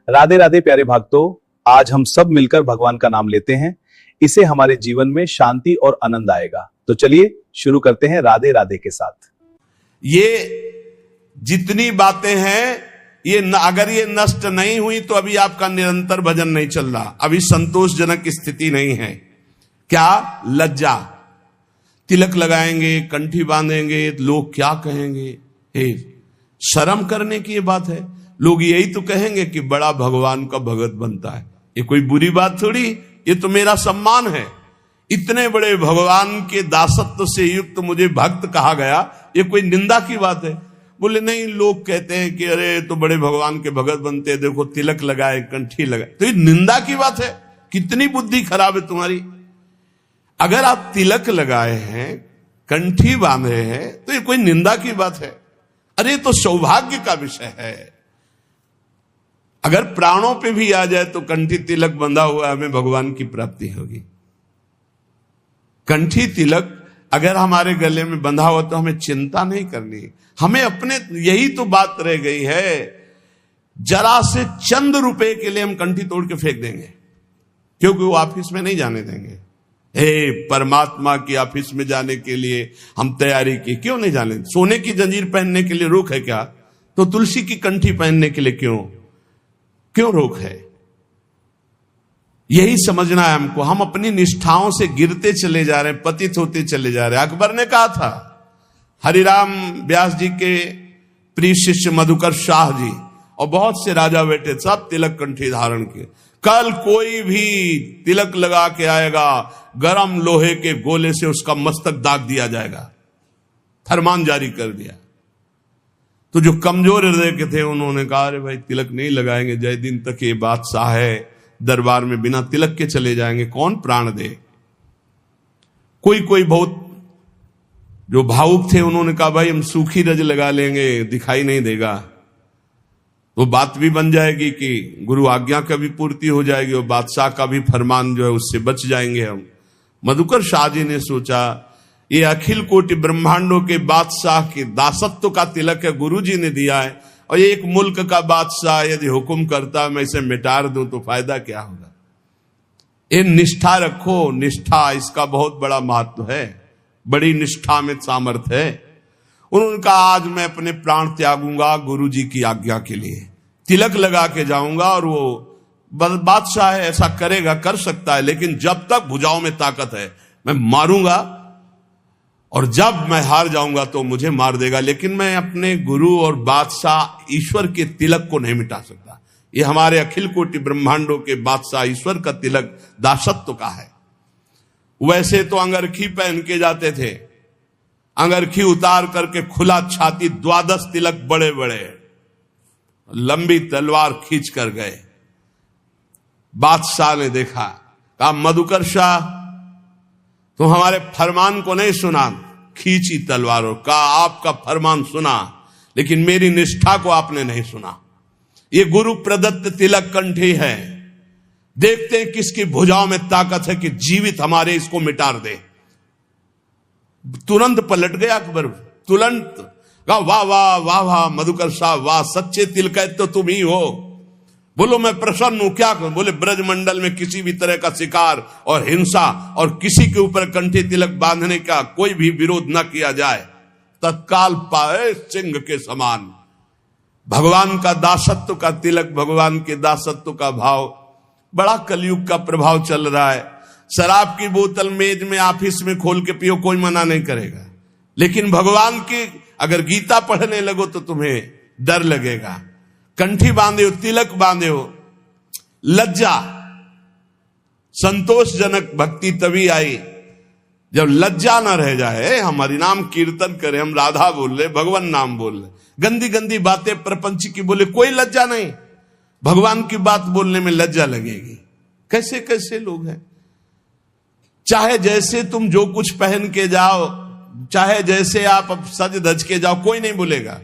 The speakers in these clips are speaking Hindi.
राधे राधे प्यारे भक्तों, आज हम सब मिलकर भगवान का नाम लेते हैं। इससे हमारे जीवन में शांति और आनंद आएगा। तो चलिए शुरू करते हैं राधे राधे के साथ। ये जितनी बातें हैं अगर ये नष्ट नहीं हुई तो अभी आपका निरंतर भजन नहीं चल रहा, अभी संतोषजनक स्थिति नहीं है। क्या? लज्जा। तिलक लगाएंगे, कंठी बांधेंगे, लोग क्या कहेंगे? शर्म करने की ये बात है। लोग यही तो कहेंगे कि बड़ा भगवान का भगत बनता है। ये कोई बुरी बात थोड़ी, ये तो मेरा सम्मान है। इतने बड़े भगवान के दासत्व से युक्त मुझे भक्त कहा गया, ये कोई निंदा की बात है? बोले नहीं, लोग कहते हैं कि अरे तो बड़े भगवान के भगत बनते, देखो तिलक लगाए, कंठी लगाए, तो ये निंदा की बात है? कितनी बुद्धि खराब है तुम्हारी। अगर आप तिलक लगाए हैं, कंठी बांधे हैं, तो ये कोई निंदा की बात है? अरे तो सौभाग्य का विषय है। अगर प्राणों पे भी आ जाए तो कंठी तिलक बंधा हुआ हमें भगवान की प्राप्ति होगी। कंठी तिलक अगर हमारे गले में बंधा हुआ तो हमें चिंता नहीं करनी। हमें अपने, यही तो बात रह गई है, जरा से चंद रुपए के लिए हम कंठी तोड़ के फेंक देंगे, क्योंकि वो ऑफिस में नहीं जाने देंगे। परमात्मा की ऑफिस में जाने के लिए हम तैयारी की, क्यों नहीं जाने? सोने की जंजीर पहनने के लिए रोक है क्या? तो तुलसी की कंठी पहनने के लिए क्यों रोक है? यही समझना है हमको। हम अपनी निष्ठाओं से गिरते चले जा रहे हैं, पतित होते चले जा रहे हैं। अकबर ने कहा था, हरिराम व्यास जी के प्रिय शिष्य मधुकर शाह जी और बहुत से राजा बेटे सब तिलक कंठी धारण किए। कल कोई भी तिलक लगा के आएगा, गरम लोहे के गोले से उसका मस्तक दाग दिया जाएगा, फरमान जारी कर दिया। तो जो कमजोर हृदय के थे उन्होंने कहा, अरे भाई तिलक नहीं लगाएंगे, जय दिन तक ये बादशाह है, दरबार में बिना तिलक के चले जाएंगे, कौन प्राण दे? कोई बहुत जो भावुक थे उन्होंने कहा, भाई हम सूखी रज लगा लेंगे, दिखाई नहीं देगा। तो बात भी बन जाएगी कि गुरु आज्ञा का भी पूर्ति हो जाएगी और बादशाह का भी फरमान जो है उससे बच जाएंगे हम। मधुकर शाह जी ने सोचा, ये अखिल कोटि ब्रह्मांडों के बादशाह के दासत्व का तिलक है, गुरु जी ने दिया है, और ये एक मुल्क का बादशाह यदि हुक्म करता मैं इसे मिटार दूं तो फायदा क्या होगा? ये निष्ठा रखो, निष्ठा इसका बहुत बड़ा महत्व है, बड़ी निष्ठा में सामर्थ्य है। उन्होंने कहा, आज मैं अपने प्राण त्यागूंगा गुरु जी की आज्ञा के लिए, तिलक लगा के जाऊंगा। और वो बादशाह है, ऐसा करेगा, कर सकता है, लेकिन जब तक भुजाओं में ताकत है मैं मारूंगा, और जब मैं हार जाऊंगा तो मुझे मार देगा, लेकिन मैं अपने गुरु और बादशाह ईश्वर के तिलक को नहीं मिटा सकता। ये हमारे अखिल कोटि ब्रह्मांडों के बादशाह ईश्वर का तिलक दासत्व का है। वैसे तो अंगरखी पहन के जाते थे, अंगरखी उतार करके खुला छाती, 12 तिलक बड़े बड़े, लंबी तलवार खींच कर गए। बादशाह ने देखा, कहा, मधुकर शाह तो हमारे फरमान को नहीं सुना, खींची तलवारों का, आपका फरमान सुना, लेकिन मेरी निष्ठा को आपने नहीं सुना। ये गुरु प्रदत्त तिलक कंठी है, देखते हैं किसकी भुजाओं में ताकत है कि जीवित हमारे इसको मिटार दे। तुरंत पलट गया अकबर, तुरंत कहा, वाह वाह वाह वाह मधुकर साहब, वाह, सच्चे तिलक तो तुम ही हो। बोलो मैं प्रसन्न हूं। क्या करूं? बोले ब्रजमंडल में किसी भी तरह का शिकार और हिंसा और किसी के ऊपर कंठी तिलक बांधने का कोई भी विरोध न किया जाए, तत्काल पाए सिंह के समान। भगवान का दासत्व का तिलक, भगवान के दासत्व का भाव, बड़ा कलयुग का प्रभाव चल रहा है। शराब की बोतल मेज में ऑफिस में खोल के पियो, कोई मना नहीं करेगा, लेकिन भगवान की अगर गीता पढ़ने लगो तो तुम्हें डर लगेगा। कंठी बांधे हो, तिलक बांधे हो, लज्जा। संतोषजनक भक्ति तभी आई जब लज्जा ना रह जाए। हम हरिनाम कीर्तन करें, हम राधा बोल रहे, भगवान नाम बोल रहे, गंदी गंदी बातें प्रपंच की बोले, कोई लज्जा नहीं। भगवान की बात बोलने में लज्जा लगेगी। कैसे कैसे लोग हैं। चाहे जैसे तुम जो कुछ पहन के जाओ, चाहे जैसे आप अब सज धज के जाओ, कोई नहीं बोलेगा,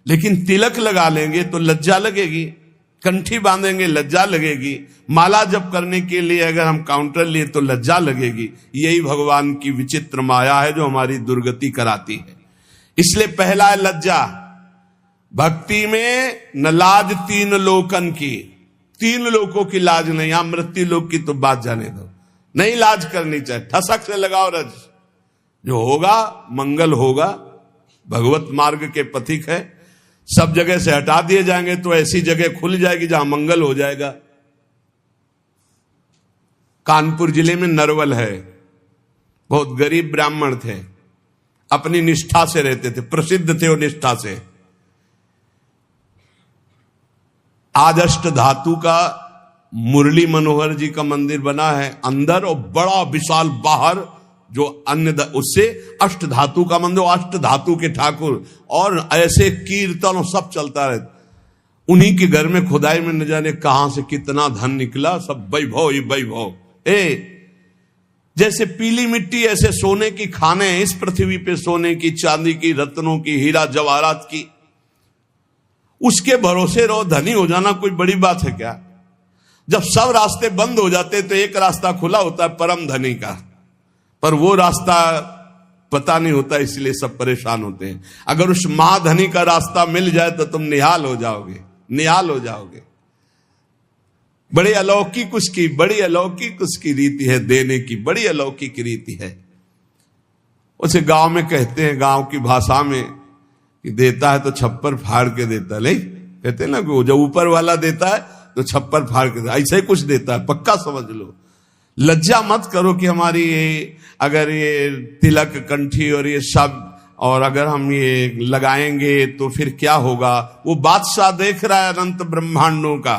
लेकिन तिलक लगा लेंगे तो लज्जा लगेगी, कंठी बांधेंगे लज्जा लगेगी, माला जप करने के लिए अगर हम काउंटर लिए तो लज्जा लगेगी। यही भगवान की विचित्र माया है जो हमारी दुर्गति कराती है। इसलिए पहला है लज्जा। भक्ति में न लाज तीन लोकन की, 3 लोगों की लाज नहीं, यहां मृत्यु लोक की तो बात जाने दो, नहीं लाज करनी चाहिए, ठसक से लगाओ रज। जो होगा मंगल होगा, भगवत मार्ग के पथिक है, सब जगह से हटा दिए जाएंगे तो ऐसी जगह खुल जाएगी जहां मंगल हो जाएगा। कानपुर जिले में नरवल है, बहुत गरीब ब्राह्मण थे, अपनी निष्ठा से रहते थे, प्रसिद्ध थे वो निष्ठा से। आज अष्ट धातु का मुरली मनोहर जी का मंदिर बना है अंदर, और बड़ा विशाल बाहर जो अन्य उससे अष्ट धातु का मंदिर, अष्ट धातु के ठाकुर, और ऐसे कीर्तन सब चलता रहता। उन्हीं के घर में खुदाई में न जाने कहां से कितना धन निकला, सब वैभव ही वैभव। जैसे पीली मिट्टी ऐसे सोने की खाने हैं इस पृथ्वी पे, सोने की, चांदी की, रत्नों की, हीरा जवाहरात की, उसके भरोसे रहो, धनी हो जाना कोई बड़ी बात है क्या? जब सब रास्ते बंद हो जाते तो एक रास्ता खुला होता है परम धनी का, पर वो रास्ता पता नहीं होता, इसलिए सब परेशान होते हैं। अगर उस महाधनी का रास्ता मिल जाए तो तुम निहाल हो जाओगे, निहाल हो जाओगे। बड़ी अलौकिक उसकी, बड़ी अलौकिक उसकी रीति है देने की, बड़ी अलौकिक रीति है। उसे गांव में कहते हैं, गांव की भाषा में, कि देता है तो छप्पर फाड़ के देता है, नहीं कहते ना, जब ऊपर वाला देता है तो छप्पर फाड़ के देता, ऐसा ही कुछ देता है, पक्का समझ लो। लज्जा मत करो कि हमारी ये, अगर ये तिलक, कंठी और ये सब, और अगर हम ये लगाएंगे तो फिर क्या होगा। वो बादशाह देख रहा है अनंत ब्रह्मांडों का।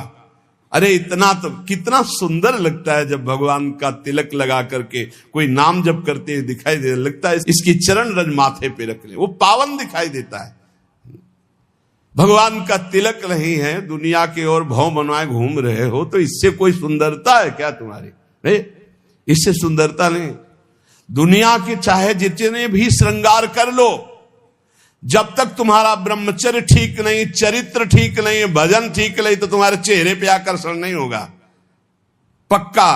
अरे इतना तो कितना सुंदर लगता है जब भगवान का तिलक लगा करके कोई नाम जप करते हुए दिखाई दे, लगता है इसकी चरण रज माथे पे रख ले, वो पावन दिखाई देता है। भगवान का तिलक नहीं है, दुनिया की ओर भौं बनवाए घूम रहे हो, तो इससे कोई सुंदरता है क्या तुम्हारी? इससे सुंदरता नहीं। दुनिया के चाहे जितने भी श्रृंगार कर लो, जब तक तुम्हारा ब्रह्मचर्य ठीक नहीं, चरित्र ठीक नहीं, भजन ठीक नहीं, तो तुम्हारे चेहरे पे आकर्षण नहीं होगा, पक्का।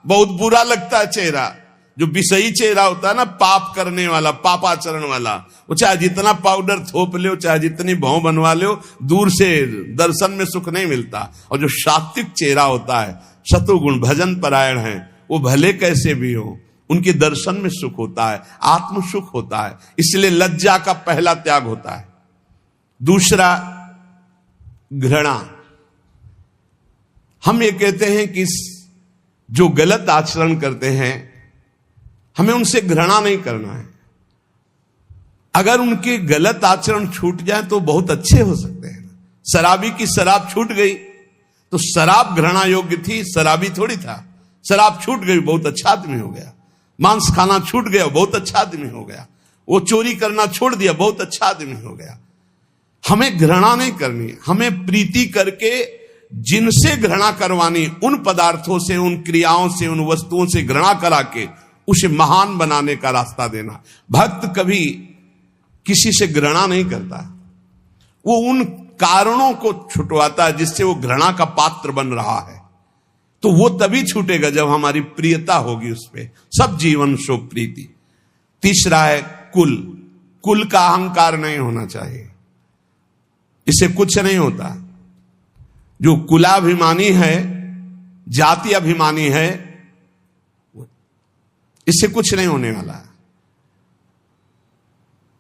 बहुत बुरा लगता है चेहरा, जो विषयी चेहरा होता है ना, पाप करने वाला, पापाचरण वाला, वो चाहे जितना पाउडर थोप लो, चाहे जितनी भौं बनवा लो, दूर से दर्शन में सुख नहीं मिलता। और जो सात्विक चेहरा होता है, शत्रुगुण भजन परायण है, वो भले कैसे भी हो, उनके दर्शन में सुख होता है, आत्म सुख होता है। इसलिए लज्जा का पहला त्याग होता है। दूसरा, घृणा। हम ये कहते हैं कि जो गलत आचरण करते हैं, हमें उनसे घृणा नहीं करना है। अगर उनके गलत आचरण छूट जाए तो बहुत अच्छे हो सकते हैं। शराबी की शराब छूट गई तो शराब घृणा योग्य थी, शराबी थोड़ी था। शराब छूट गई, बहुत अच्छा आदमी हो गया। मांस खाना छूट गया, बहुत अच्छा आदमी हो गया। वो चोरी करना छोड़ दिया, बहुत अच्छा आदमी हो गया। हमें घृणा नहीं करनी, हमें प्रीति करके जिनसे घृणा करवानी, उन पदार्थों से, उन क्रियाओं से, उन वस्तुओं से घृणा करा के उसे महान बनाने का रास्ता देना। भक्त कभी किसी से घृणा नहीं करता, वो उन कारणों को छुटवाता है जिससे वो घृणा का पात्र बन रहा है। तो वो तभी छूटेगा जब हमारी प्रियता होगी उस पे। सब जीवन शो प्रीति। तीसरा है कुल। कुल का अहंकार नहीं होना चाहिए, इससे कुछ नहीं होता। जो कुलाभिमानी है, जाति अभिमानी है, इससे कुछ नहीं होने वाला।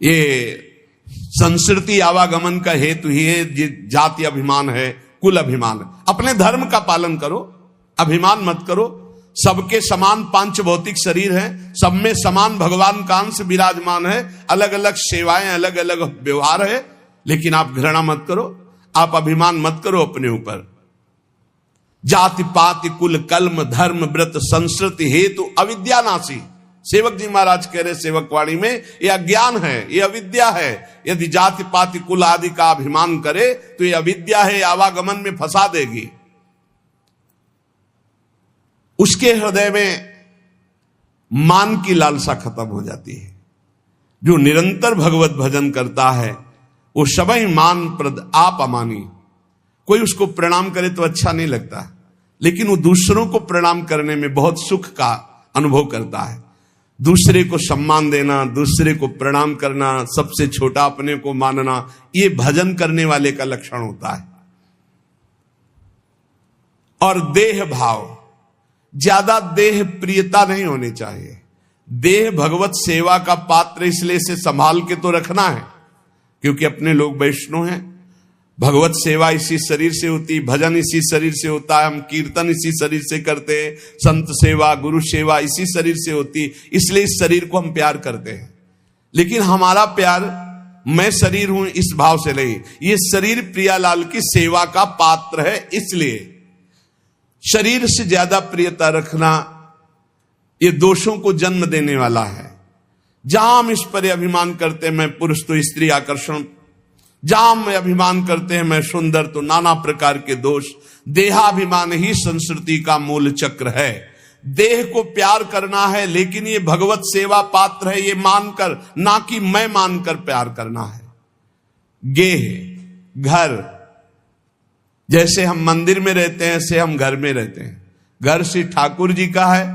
ये संस्कृति आवागमन का हेतु ही है, जाति अभिमान है, कुल अभिमान है। अपने धर्म का पालन करो, अभिमान मत करो। सबके समान पांच भौतिक शरीर है, सब में समान भगवान का अंश विराजमान है, अलग अलग सेवाएं, अलग अलग व्यवहार है, लेकिन आप घृणा मत करो, आप अभिमान मत करो अपने ऊपर। जाति पाति कुल कल्म धर्म व्रत संस्कृति हेतु अविद्यानाशी। सेवक जी महाराज कह रहे सेवकवाणी में, यह अज्ञान है, यह अविद्या है। यदि जाति पाति कुल आदि का अभिमान करे तो यह अविद्या है, आवागमन में फंसा देगी। उसके हृदय में मान की लालसा खत्म हो जाती है। जो निरंतर भगवत भजन करता है वो सबई मान प्रद आप अमानी। कोई उसको प्रणाम करे तो अच्छा नहीं लगता, लेकिन वो दूसरों को प्रणाम करने में बहुत सुख का अनुभव करता है। दूसरे को सम्मान देना, दूसरे को प्रणाम करना, सबसे छोटा अपने को मानना, ये भजन करने वाले का लक्षण होता है। और देह भाव, ज्यादा देह प्रियता नहीं होनी चाहिए। देह भगवत सेवा का पात्र, इसलिए इसे संभाल के तो रखना है, क्योंकि अपने लोग वैष्णव हैं। भगवत सेवा इसी शरीर से होती, भजन इसी शरीर से होता है, हम कीर्तन इसी शरीर से करते हैं, संत सेवा गुरु सेवा इसी शरीर से होती, इसलिए इस शरीर को हम प्यार करते हैं। लेकिन हमारा प्यार मैं शरीर हूं इस भाव से नहीं, ये शरीर प्रियालाल की सेवा का पात्र है, इसलिए शरीर से ज्यादा प्रियता रखना ये दोषों को जन्म देने वाला है। जहां हम इस पर अभिमान करते हैं मैं पुरुष तो स्त्री आकर्षण, जहां हम अभिमान करते हैं मैं सुंदर तो नाना प्रकार के दोष। देहाभिमान ही संस्कृति का मूल चक्र है। देह को प्यार करना है, लेकिन ये भगवत सेवा पात्र है ये मानकर, ना कि मैं मानकर प्यार करना है। गेह, घर, जैसे हम मंदिर में रहते हैं ऐसे हम घर में रहते हैं। घर श्री ठाकुर जी का है,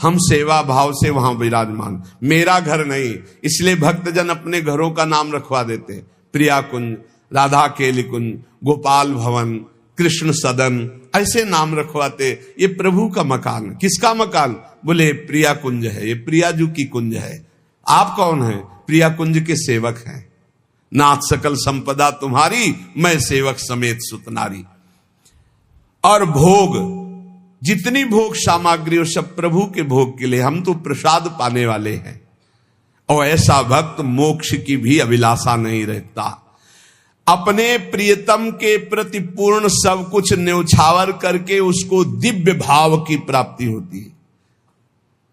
हम सेवा भाव से वहां विराजमान। मेरा घर नहीं, इसलिए भक्तजन अपने घरों का नाम रखवा देते हैं। प्रिया कुंज, राधा केली कुंज, गोपाल भवन, कृष्ण सदन, ऐसे नाम रखवाते। ये प्रभु का मकान। किसका मकान? बोले प्रिया कुंज है, ये प्रियाजू की कुंज है। आप कौन है? प्रिया कुंज के सेवक हैं। नाथ सकल संपदा तुम्हारी, मैं सेवक समेत सुतनारी। और भोग, जितनी भोग सामग्री वो सब प्रभु के भोग के लिए, हम तो प्रसाद पाने वाले हैं। और ऐसा भक्त मोक्ष की भी अभिलाषा नहीं रहता। अपने प्रियतम के प्रति पूर्ण सब कुछ न्यौछावर करके उसको दिव्य भाव की प्राप्ति होती है।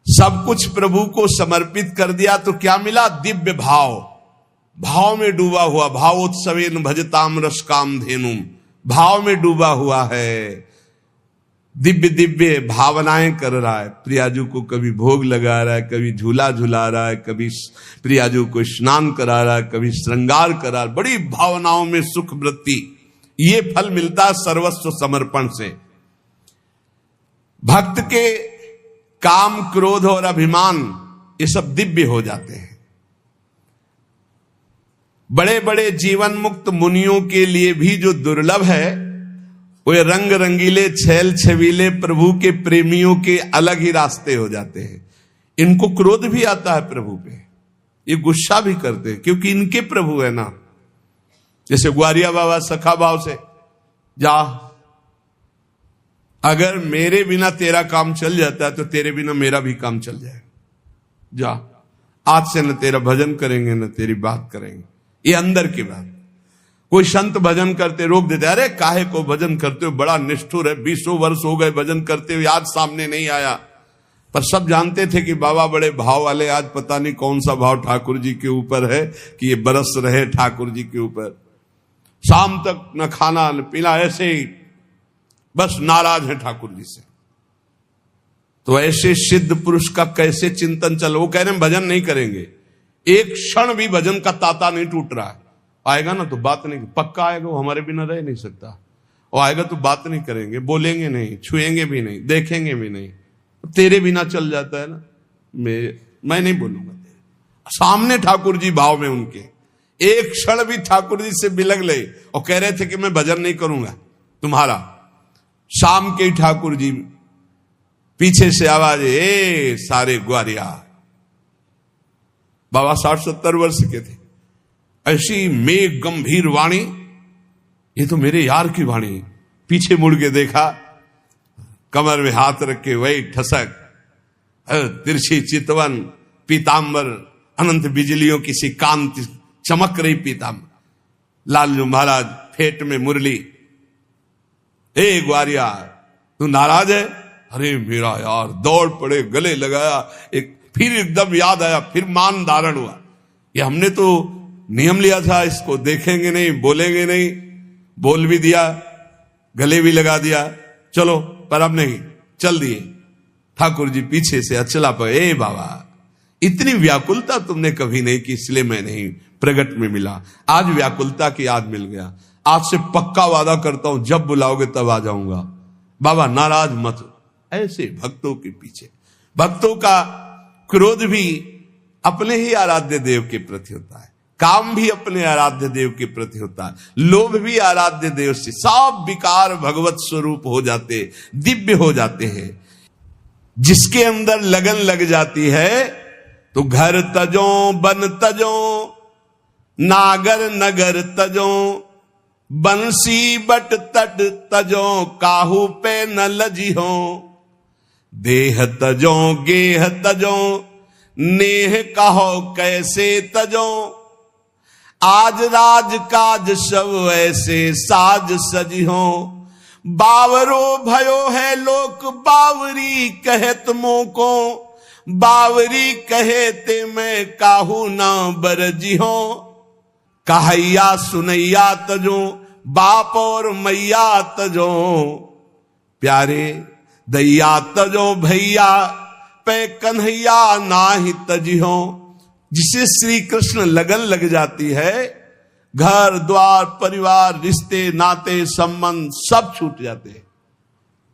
सब कुछ प्रभु को समर्पित कर दिया तो क्या मिला? दिव्य भाव। भाव में डूबा हुआ, भावोत्सवेन भजताम रस काम धेनुम, भाव में डूबा हुआ है, दिव्य दिव्य भावनाएं कर रहा है। प्रियाजू को कभी भोग लगा रहा है, कभी झूला झूला रहा है, कभी प्रियाजू को स्नान करा रहा है, कभी श्रृंगार करा रहा है। बड़ी भावनाओं में सुख वृत्ति, ये फल मिलता है सर्वस्व समर्पण से। भक्त के काम, क्रोध और अभिमान ये सब दिव्य हो जाते हैं। बड़े बड़े जीवन मुक्त मुनियों के लिए भी जो दुर्लभ है, वे रंग रंगीले छैल छबीले प्रभु के प्रेमियों के अलग ही रास्ते हो जाते हैं। इनको क्रोध भी आता है प्रभु पे, ये गुस्सा भी करते हैं, क्योंकि इनके प्रभु है ना। जैसे ग्वारिया बाबा सखा भाव से, जा अगर मेरे बिना तेरा काम चल जाता है तो तेरे बिना मेरा भी काम चल जाएगा। जा, आज से न तेरा भजन करेंगे न तेरी बात करेंगे। ये अंदर की बात। कोई संत भजन करते रोक देते, अरे काहे को भजन करते हो, बड़ा निष्ठुर है, 20 वर्ष हो गए भजन करते हुए, आज सामने नहीं आया। पर सब जानते थे कि बाबा बड़े भाव वाले, आज पता नहीं कौन सा भाव ठाकुर जी के ऊपर है कि ये बरस रहे ठाकुर जी के ऊपर। शाम तक न खाना न पीना, ऐसे ही बस नाराज है ठाकुर जी से। तो ऐसे सिद्ध पुरुष का कैसे चिंतन चल? वो कह रहे हैं भजन नहीं करेंगे, एक क्षण भी भजन का ताता नहीं टूट रहा है। आएगा ना तो बात नहीं, पक्का आएगा, वो हमारे बिना रह नहीं सकता। वो आएगा तो बात नहीं करेंगे, बोलेंगे नहीं, छुएंगे भी नहीं, देखेंगे भी नहीं। तेरे बिना चल जाता है ना, मैं नहीं बोलूंगा। सामने ठाकुर जी भाव में उनके, एक क्षण भी ठाकुर जी से बिलग ले और कह रहे थे कि मैं भजन नहीं करूंगा तुम्हारा। शाम के ठाकुर जी पीछे से आवाज, ए सारे ग्वारिया। बाबा 60-70 वर्ष के थे। ऐसी मेघ गंभीर वाणी, ये तो मेरे यार की वाणी। पीछे मुड़ के देखा, कमर में हाथ रखे वही ठसक, तिरछी चितवन, पीतांबर, अनंत बिजलियों की सी कांति चमक रही पीतांबर। लालजू महाराज फेट में मुरली। ए ग्वारिया, तू नाराज है? अरे मेरा यार, दौड़ पड़े, गले लगाया। एक फिर एकदम याद आया, फिर मान धारण हुआ। ये हमने तो नियम लिया था, इसको देखेंगे नहीं, बोलेंगे नहीं। बोल भी दिया, गले भी लगा दिया, चलो, पर अब नहीं, चल दिए। ठाकुर जी पीछे से अचला पर, ए बाबा, इतनी व्याकुलता तुमने कभी नहीं की, इसलिए मैं नहीं प्रगट में मिला। आज व्याकुलता की याद मिल गया। आज से पक्का वादा करता हूं, जब बुलाओगे तब आ जाऊंगा। बाबा नाराज मत। ऐसे भक्तों के पीछे, भक्तों का क्रोध भी अपने ही आराध्य देव के प्रति होता है। काम भी अपने आराध्य देव के प्रति होता है, लोभ भी आराध्य देव से, सब विकार भगवत स्वरूप हो जाते, दिव्य हो जाते हैं। जिसके अंदर लगन लग जाती है तो घर तजो बन तजो, नागर नगर तजो, बंसी बट तट तजो, काहू पे न लजी हो, देह तजो गेह तजो, नेह कहो कैसे तजो, आज राज काज सब ऐसे साज सजी हो, बावरो भयो है लोक बावरी कहत मोको, बावरी कहे ते मैं काहू ना बरजी हो, कहैया सुनैया तजो, बाप और मैया तजो, प्यारे दैया तजो भैया, पे कन्हैया नाही तजी हो। जिसे श्री कृष्ण लगन लग जाती है, घर द्वार परिवार रिश्ते नाते संबंध सब छूट जाते हैं।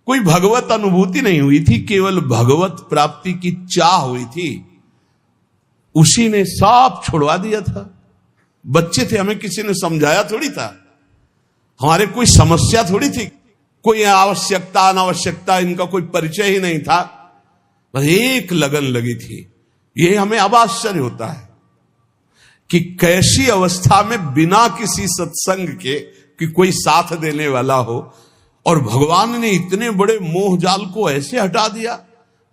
कोई भगवत अनुभूति नहीं हुई थी, केवल भगवत प्राप्ति की चाह हुई थी। उसी ने सब छुड़वा दिया था। बच्चे थे, हमें किसी ने समझाया थोड़ी था, हमारे कोई समस्या थोड़ी थी, कोई आवश्यकता अनावश्यकता इनका कोई परिचय ही नहीं था, बस एक लगन लगी थी। ये हमें अब आश्चर्य होता है कि कैसी अवस्था में बिना किसी सत्संग के कि कोई साथ देने वाला हो, और भगवान ने इतने बड़े मोह जाल को ऐसे हटा दिया।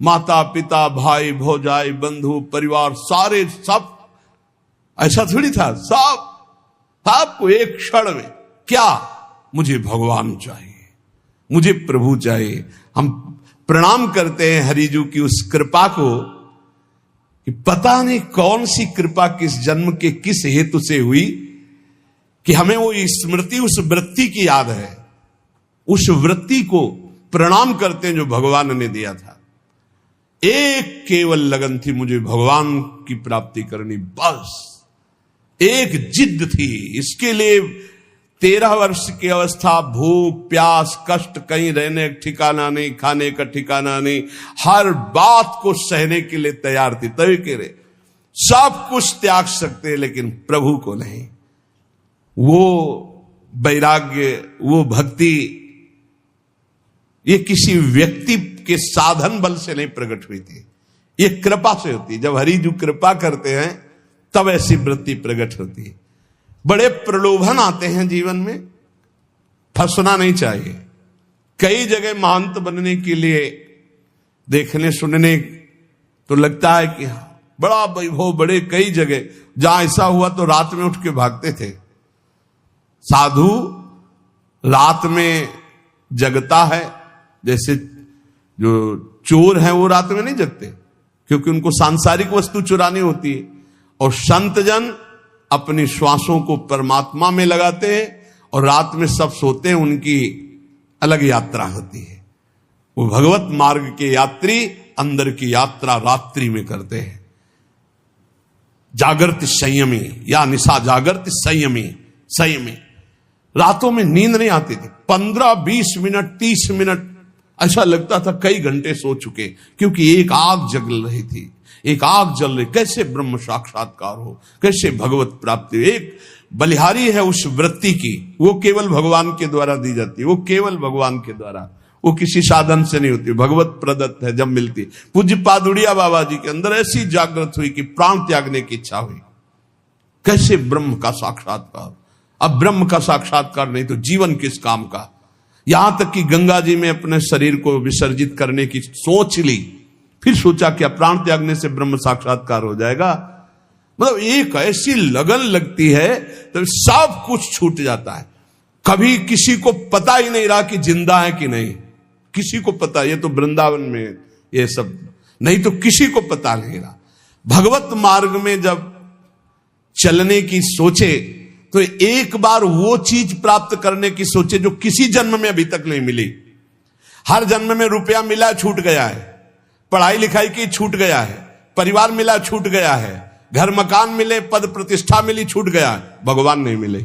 माता पिता भाई भौजाई बंधु परिवार सारे सब, ऐसा थोड़ी था, सबको एक क्षण में क्या, मुझे भगवान चाहिए, मुझे प्रभु चाहिए। हम प्रणाम करते हैं हरिजू की उस कृपा को कि पता नहीं कौन सी कृपा किस जन्म के किस हेतु से हुई कि हमें वो स्मृति उस वृत्ति की याद है। उस वृत्ति को प्रणाम करते हैं जो भगवान ने दिया था। एक केवल लगन थी, मुझे भगवान की प्राप्ति करनी, बस एक जिद थी। इसके लिए 13 वर्ष की अवस्था, भूख प्यास कष्ट, कहीं रहने का ठिकाना नहीं, खाने का ठिकाना नहीं, हर बात को सहने के लिए तैयार थी। तभी कह रहे सब कुछ त्याग सकते लेकिन प्रभु को नहीं। वो वैराग्य, वो भक्ति, ये किसी व्यक्ति के साधन बल से नहीं प्रकट हुई थी, ये कृपा से होती। जब हरि जो कृपा करते हैं तब ऐसी वृत्ति प्रकट होती है। बड़े प्रलोभन आते हैं जीवन में, फंसना नहीं चाहिए। कई जगह महंत बनने के लिए देखने सुनने तो लगता है कि बड़ा वैभव, बड़े कई जगह जहां ऐसा हुआ तो रात में उठ के भागते थे। साधु रात में जगता है, जैसे जो चोर हैं वो रात में नहीं जगते क्योंकि उनको सांसारिक वस्तु चुरानी होती है। और संत जन अपनी श्वासों को परमात्मा में लगाते हैं और रात में सब सोते हैं, उनकी अलग यात्रा होती है। वो भगवत मार्ग के यात्री अंदर की यात्रा रात्रि में करते हैं। जागृत संयमी या निशा जागृत संयमी रातों में नींद नहीं आती थी। 15-20 मिनट 30 मिनट ऐसा लगता था कई घंटे सो चुके, क्योंकि एक आग जल रही थी, एक आग जल रही। कैसे ब्रह्म साक्षात्कार हो, कैसे भगवत प्राप्ति। एक बलिहारी है उस वृत्ति की, वो केवल भगवान के द्वारा दी जाती है, वो केवल भगवान के द्वारा, वो किसी साधन से नहीं होती, भगवत प्रदत्त है। जब मिलती पूज्य पादुड़िया बाबा जी के अंदर ऐसी जागृत हुई कि प्राण त्यागने की इच्छा हुई। कैसे ब्रह्म का साक्षात्कार। अब ब्रह्म का साक्षात्कार नहीं तो जीवन किस काम का। यहां तक कि गंगा जी में अपने शरीर को विसर्जित करने की सोच ली, फिर सोचा क्या प्राण त्यागने से ब्रह्म साक्षात्कार हो जाएगा। मतलब एक ऐसी लगन लगती है तो सब कुछ छूट जाता है। कभी किसी को पता ही नहीं रहा कि जिंदा है कि नहीं, किसी को पता, ये तो वृंदावन में ये सब नहीं तो किसी को पता नहीं रहा। भगवत मार्ग में जब चलने की सोचे तो एक बार वो चीज प्राप्त करने की सोचे जो किसी जन्म में अभी तक नहीं मिली। हर जन्म में रुपया मिला छूट गया है, पढ़ाई लिखाई की छूट गया है, परिवार मिला छूट गया है, घर मकान मिले, पद प्रतिष्ठा मिली छूट गया है, भगवान नहीं मिले।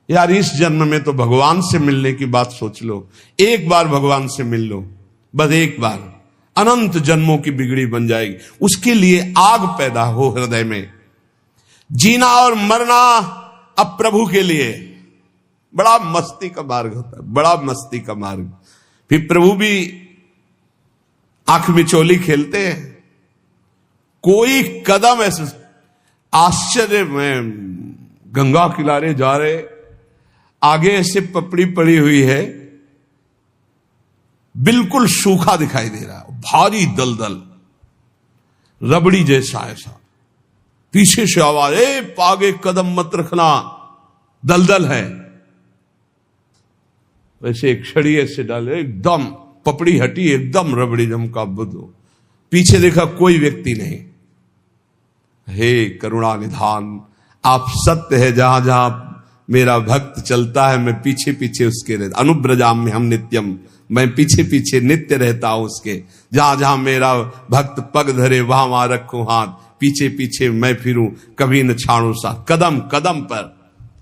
यार इस जन्म में तो भगवान से मिलने की बात सोच लो। एक बार भगवान से मिल लो, बस एक बार, अनंत जन्मों की बिगड़ी बन जाएगी। उसके लिए आग पैदा हो हृदय में। जीना और मरना अब प्रभु के लिए बड़ा मस्ती का मार्ग होता है, बड़ा मस्ती का मार्ग। फिर प्रभु भी आंख मिचोली खेलते हैं। कोई कदम ऐसे आश्चर्य में गंगा किनारे जा रहे, आगे ऐसे पपड़ी पड़ी हुई है, बिल्कुल सूखा दिखाई दे रहा है, भारी दलदल रबड़ी जैसा ऐसा। पीछे से आवाज, आगे कदम मत रखना, दलदल है। वैसे एक छड़ी ऐसे डाले, एकदम पपड़ी हटी, एकदम रबड़ी जमका बुद्धू। पीछे देखा कोई व्यक्ति नहीं। हे करुणा निधान, आप सत्य है, जहां जहां मेरा भक्त चलता है मैं पीछे पीछे उसके रहता। अनुब्रजाम में हम नित्यम, मैं पीछे पीछे नित्य रहता हूं उसके। जहां जहां मेरा भक्त पग धरे वहां वहां रखूं हाथ, पीछे पीछे मैं फिरूं, कभी न छाड़ू सा। कदम कदम पर,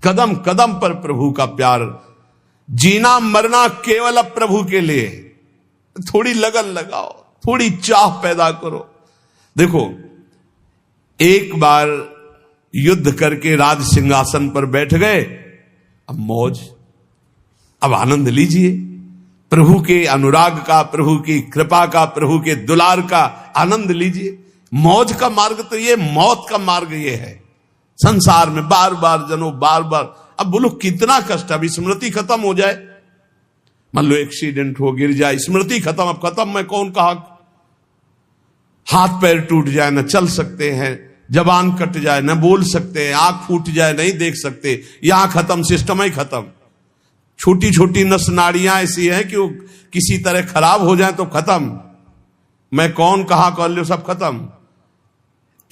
कदम कदम पर प्रभु का प्यार। जीना मरना केवल अब प्रभु के लिए। थोड़ी लगन लगाओ, थोड़ी चाह पैदा करो। देखो, एक बार युद्ध करके राज सिंहासन पर बैठ गए, अब मौज, अब आनंद लीजिए प्रभु के अनुराग का, प्रभु की कृपा का, प्रभु के दुलार का आनंद लीजिए। मौज का मार्ग तो ये, मौत का मार्ग ये है। संसार में बार बार जनो, बार बार। अब बोलो कितना कष्ट, अभी स्मृति खत्म हो जाए, मान लो एक्सीडेंट हो, गिर जाए, स्मृति खत्म, अब खत्म। मैं कौन कहा, हाथ पैर टूट जाए, न चल सकते हैं, जबान कट जाए, न बोल सकते हैं, आंख फूट जाए, नहीं देख सकते, यहां खत्म, सिस्टम ही खत्म। छोटी छोटी नस नाड़ियां ऐसी है कि वो किसी तरह खराब हो जाए तो खत्म। मैं कौन कहा कर लो, सब खत्म।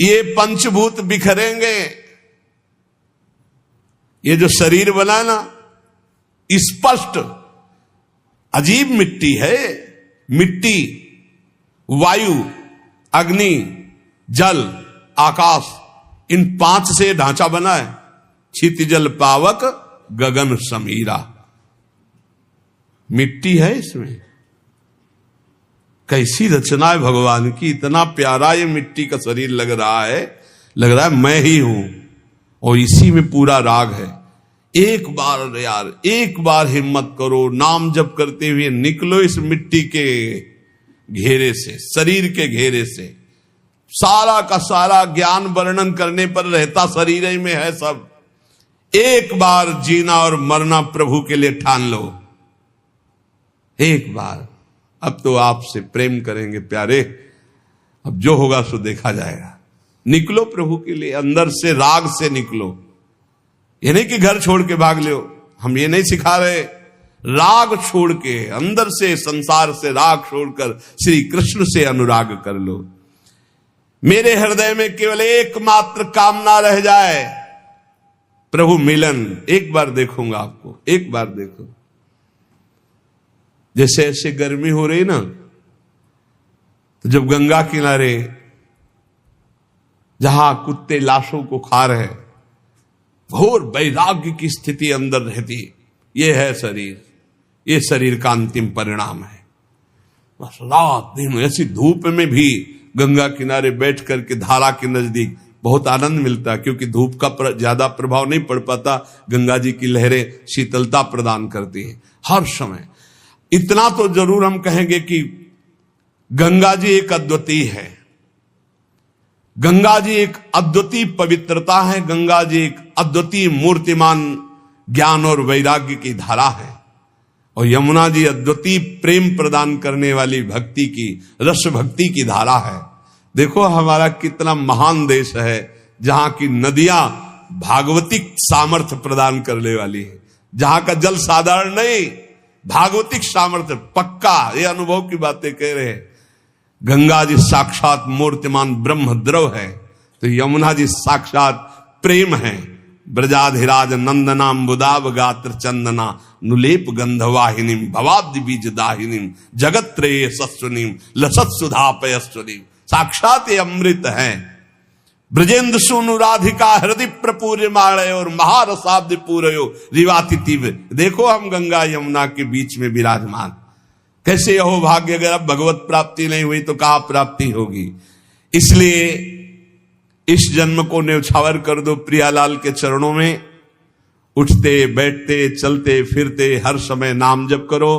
ये पंचभूत बिखरेंगे। ये जो शरीर बना ना, स्पष्ट अजीब मिट्टी है। मिट्टी, वायु, अग्नि, जल, आकाश, इन 5 से ढांचा बना है। छित जल पावक गगन समीरा, मिट्टी है इसमें। कैसी रचना है भगवान की, इतना प्यारा ये मिट्टी का शरीर लग रहा है मैं ही हूं, और इसी में पूरा राग है। एक बार यार, एक बार हिम्मत करो, नाम जप करते हुए निकलो इस मिट्टी के घेरे से, शरीर के घेरे से। सारा का सारा ज्ञान वर्णन करने पर रहता शरीर ही में है सब। एक बार जीना और मरना प्रभु के लिए ठान लो, एक बार। अब तो आपसे प्रेम करेंगे प्यारे, अब जो होगा सो देखा जाएगा। निकलो प्रभु के लिए, अंदर से राग से निकलो। ये नहीं कि घर छोड़ के भाग लो, हम ये नहीं सिखा रहे। राग छोड़ के, अंदर से, संसार से राग छोड़कर श्री कृष्ण से अनुराग कर लो। मेरे हृदय में केवल एकमात्र कामना रह जाए, प्रभु मिलन। एक बार देखूंगा आपको, एक बार देखो। जैसे ऐसे गर्मी हो रही ना, तो जब गंगा किनारे जहां कुत्ते लाशों को खा रहे, घोर वैराग्य की स्थिति अंदर रहती, ये है शरीर, ये शरीर का अंतिम परिणाम है। बस रात दिन ऐसी धूप में भी गंगा किनारे बैठ करके धारा के नजदीक बहुत आनंद मिलता है, क्योंकि धूप का ज्यादा प्रभाव नहीं पड़ पाता। गंगा जी की लहरें शीतलता प्रदान करती है हर समय। इतना तो जरूर हम कहेंगे कि गंगा जी एक अद्वितीय है, गंगा जी एक अद्वितीय पवित्रता है, गंगा जी एक अद्वितीय मूर्तिमान ज्ञान और वैराग्य की धारा है, और यमुना जी अद्वितीय प्रेम प्रदान करने वाली भक्ति की, रस भक्ति की धारा है। देखो हमारा कितना महान देश है, जहां की नदियां भागवतिक सामर्थ्य प्रदान करने वाली है, जहां का जल साधारण नहीं, भागवतिक सामर्थ्य पक्का। ये अनुभव की बातें कह रहे हैं। गंगा जी साक्षात मूर्तिमान ब्रह्म द्रव है, तो यमुना जी साक्षात प्रेम है। ब्रजाधिराज नंदनाम बुदाब गात्र चंदना नुलेप गंधवाहिनीम भवाब्दि बीज दाहिनीम जगत त्रये सस्वनीम लसत सुधा पयस्वनीम। साक्षात ये अमृत है। ब्रजेंद्र सुनु राधिका हृदय प्रपूर्य माणय और महारसाब्द पूरयो रिवातिथिव। देखो हम गंगा यमुना के बीच में विराजमान। कैसे यहो भाग्य, अगर अब भगवत प्राप्ति नहीं हुई तो कहां प्राप्ति होगी। इसलिए इस जन्म को न्यौछावर कर दो प्रियालाल के चरणों में। उठते बैठते चलते फिरते हर समय नाम जप करो।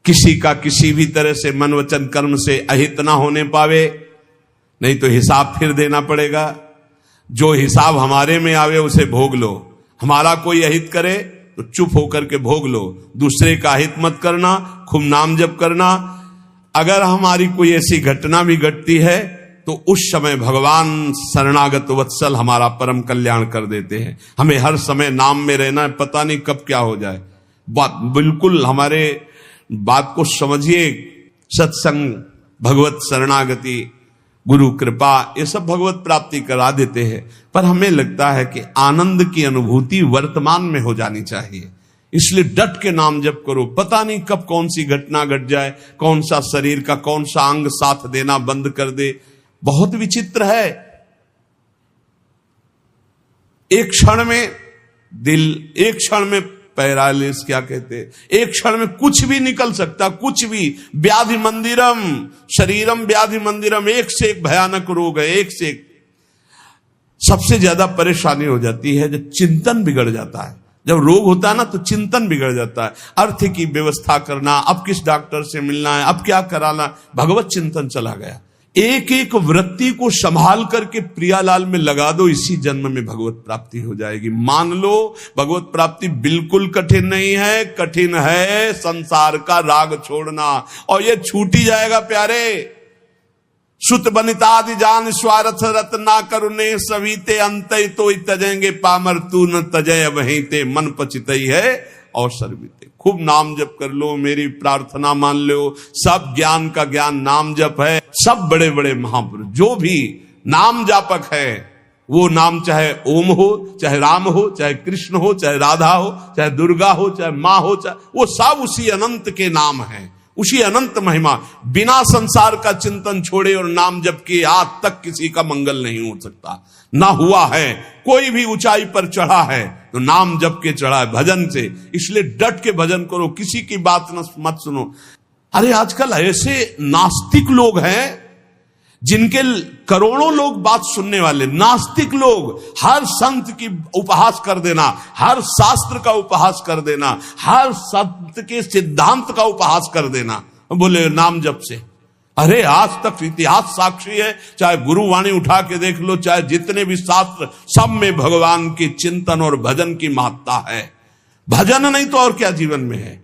किसी का किसी भी तरह से मन वचन कर्म से अहित ना होने पावे, नहीं तो हिसाब फिर देना पड़ेगा। जो हिसाब हमारे में आवे उसे भोग लो। हमारा कोई अहित करे तो चुप होकर के भोग लो, दूसरे का अहित मत करना, खूब नाम जप करना। अगर हमारी कोई ऐसी घटना भी घटती है तो उस समय भगवान शरणागत वत्सल हमारा परम कल्याण कर देते हैं। हमें हर समय नाम में रहना है, पता नहीं कब क्या हो जाए। बात बिल्कुल हमारे बात को समझिए। सत्संग, भगवत शरणागति, गुरु कृपा, ये सब भगवत प्राप्ति करा देते हैं। पर हमें लगता है कि आनंद की अनुभूति वर्तमान में हो जानी चाहिए। इसलिए डट के नाम जप करो। पता नहीं कब कौन सी घटना घट जाए, कौन सा शरीर का कौन सा अंग साथ देना बंद कर दे। बहुत विचित्र है। एक क्षण में दिल, एक क्षण में पैरालिस, क्या कहते हैं, एक क्षण में कुछ भी निकल सकता, कुछ भी। व्याधि मंदिरम शरीरम व्याधि मंदिरम, एक से एक भयानक रोग है, एक से एक। सबसे ज्यादा परेशानी हो जाती है जब चिंतन बिगड़ जाता है। जब रोग होता है ना तो चिंतन बिगड़ जाता है। अर्थ की व्यवस्था करना, अब किस डॉक्टर से मिलना है, अब क्या कराना, भगवत चिंतन चला गया। एक एक वृत्ति को संभाल करके प्रियालाल में लगा दो, इसी जन्म में भगवत प्राप्ति हो जाएगी। मान लो भगवत प्राप्ति बिल्कुल कठिन नहीं है, कठिन है संसार का राग छोड़ना, और ये छूट ही जाएगा प्यारे। सुत बनितादि जान स्वार्थ रत ना करुणे सवीते अंतय तो तजेंगे पामर तू न तजय वहीं ते मन पचितई है अवसर बीते। खूब नाम जप कर लो, मेरी प्रार्थना मान लो। सब ज्ञान का ज्ञान नाम जप है। सब बड़े बड़े महापुरुष जो भी नाम जापक है, वो नाम चाहे ओम हो, चाहे राम हो, चाहे कृष्ण हो, चाहे राधा हो, चाहे दुर्गा हो, चाहे माँ हो, चाहे वो सब उसी अनंत के नाम हैं, उसी अनंत महिमा। बिना संसार का चिंतन छोड़े और नाम जप के आज तक किसी का मंगल नहीं हो सकता, ना हुआ है। कोई भी ऊंचाई पर चढ़ा है तो नाम जप के चढ़ा है, भजन से। इसलिए डट के भजन करो, किसी की बात मत सुनो। अरे आजकल ऐसे नास्तिक लोग हैं जिनके करोड़ों लोग बात सुनने वाले, नास्तिक लोग। हर संत की उपहास कर देना, हर शास्त्र का उपहास कर देना, हर संत के सिद्धांत का उपहास कर देना, बोले नाम जप से। अरे आज तक इतिहास साक्षी है, चाहे गुरुवाणी उठा के देख लो, चाहे जितने भी शास्त्र, सब में भगवान की चिंतन और भजन की महत्ता है। भजन नहीं तो और क्या जीवन में है।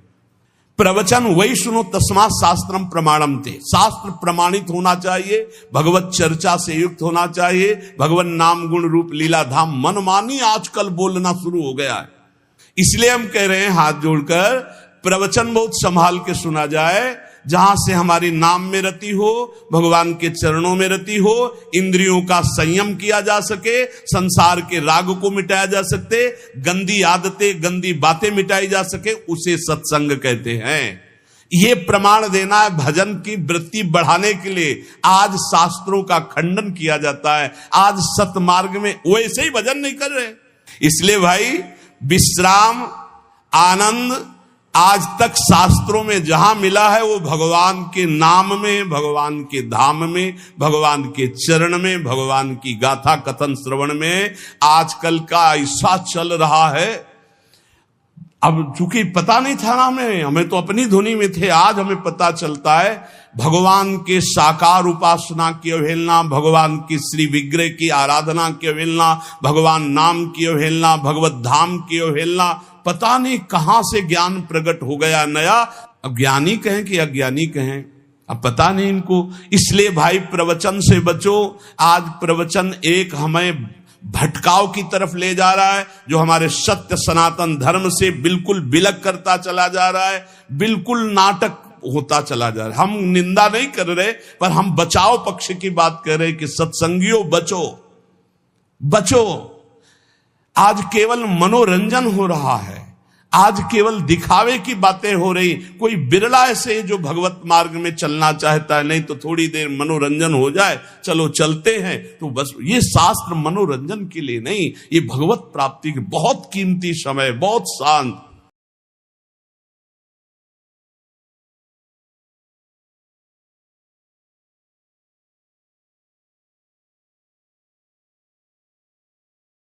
प्रवचन वही सुनो, तस्मात् शास्त्रम प्रमाणम ते। शास्त्र प्रमाणित होना चाहिए, भगवत चर्चा से युक्त होना चाहिए। भगवान नाम गुण रूप लीला धाम मनमानी आजकल बोलना शुरू हो गया है। इसलिए हम कह रहे हैं हाथ जोड़कर, प्रवचन बहुत संभाल के सुना जाए, जहां से हमारी नाम में रति हो, भगवान के चरणों में रति हो, इंद्रियों का संयम किया जा सके, संसार के राग को मिटाया जा सके, गंदी आदतें गंदी बातें मिटाई जा सके, उसे सत्संग कहते हैं। ये प्रमाण देना है भजन की वृत्ति बढ़ाने के लिए। आज शास्त्रों का खंडन किया जाता है, आज सतमार्ग में वैसे ही भजन नहीं कर रहे। इसलिए भाई विश्राम, आनंद आज तक शास्त्रों में जहां मिला है वो भगवान के नाम में, भगवान के धाम में, भगवान के चरण में, भगवान की गाथा कथन श्रवण में। आजकल का ऐसा चल रहा है, अब चूंकि पता नहीं था ना हमें तो अपनी धुनी में थे, आज हमें पता चलता है भगवान के साकार उपासना की अवहेलना, भगवान की श्री विग्रह की आराधना की अवहेलना, भगवान नाम की अवहेलना, भगवत धाम की अवहेलना। पता नहीं कहां से ज्ञान प्रकट हो गया नया। अब ज्ञानी कहें कि अज्ञानी कहें, अब पता नहीं इनको। इसलिए भाई प्रवचन से बचो। आज प्रवचन एक हमें भटकाव की तरफ ले जा रहा है, जो हमारे सत्य सनातन धर्म से बिल्कुल विलग करता चला जा रहा है, बिल्कुल नाटक होता चला जा रहा है। हम निंदा नहीं कर रहे, पर हम बचाव पक्ष की बात कर रहे कि सत्संगियों बचो, बचो। आज केवल मनोरंजन हो रहा है, आज केवल दिखावे की बातें हो रही। कोई बिरला ऐसे जो भगवत मार्ग में चलना चाहता है, नहीं तो थोड़ी देर मनोरंजन हो जाए, चलो चलते हैं, तो बस। ये शास्त्र मनोरंजन के लिए नहीं, ये भगवत प्राप्ति के बहुत कीमती समय, बहुत शांत